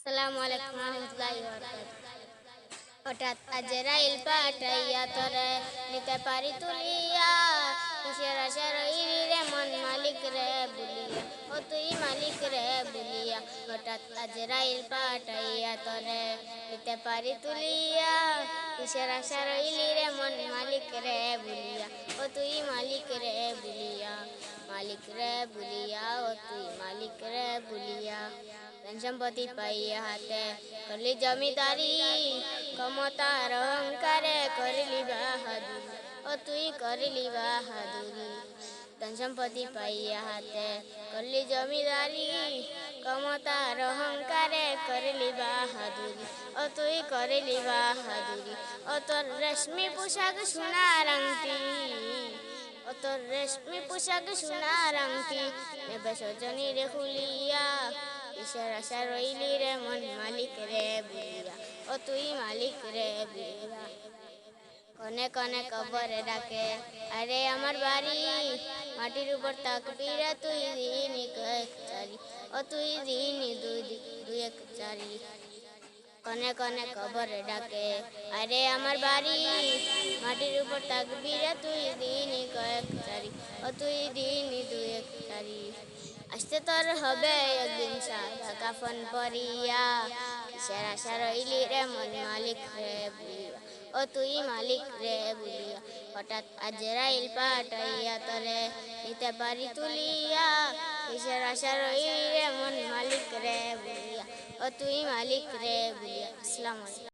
আসসালামু আলাইকুম রহমতুল্লাহি ওয়া বারাকাতুহু। হঠাৎ আজরাইল পাঠাইয়া তোরে নিতে পারি তুলিয়া, কিসের আশা রইলি রে মন মালিক রে বলিয়া, ও তুই মালিক রে বলিয়া। হঠাৎ আজরাইল পাঠাইয়া তোরে নিতে পারি তুলিয়া, কিসের আশা রইলি রে মন মালিক রে বলিয়া, ও তুই মালিক রে বলিয়া। মালিক রে বলিয়া, ও তুই মালিক রে বলিয়া। ধন সম্পত্তি পাইয়া হাতে করলি জমিদারি, ক্ষমতার অহংকারে করলি বাহাদুরি, ও তুই করলি বাহাদুরি। ধন সম্পত্তি পাইয়া হাতে করলি জমিদারি, ক্ষমতার অহংকারে করলি বাহাদুরি, ও তুই করলি বাহাদুরি। ও তোর রেশমি পোশাক সোনার আংটি, ও তোর রেশমি পোশাক সোনার আংটি, নেবে সজনী রে খুলিয়া, কিসের আশা রইলি রে মন মালিক রে বলিয়া, ও তুই মালিক রে বলিয়া। কনে কনে কবরে ডাকে আরে আমার বাড়ি, মাটির উপর থাকবি রে তুই দিন এক চারি, ও তুই দিন দুই এক চারি। কনে কনে কবরে ডাকে আরে আমার বাড়ি, মাটির উপর থাকবি রে তুই দিন কয়েক চারি, ও তুই দিন দুই এক চারি। আসতে তোর হবে একদিন সাদা কাফন পরিয়া, কিসের আশা রইলি রে মন মালিক রে বলিয়া, ও তুই মালিক রে বলিয়া। হঠাৎ আজরাইল পাঠাইয়া তোরে নিতে পারি তুলিয়া, কিসের আশা রইলি রে মন মালিক রে বলিয়া, ও তুই মালিক রে বলিয়া। আসসালামু আলাইকুম।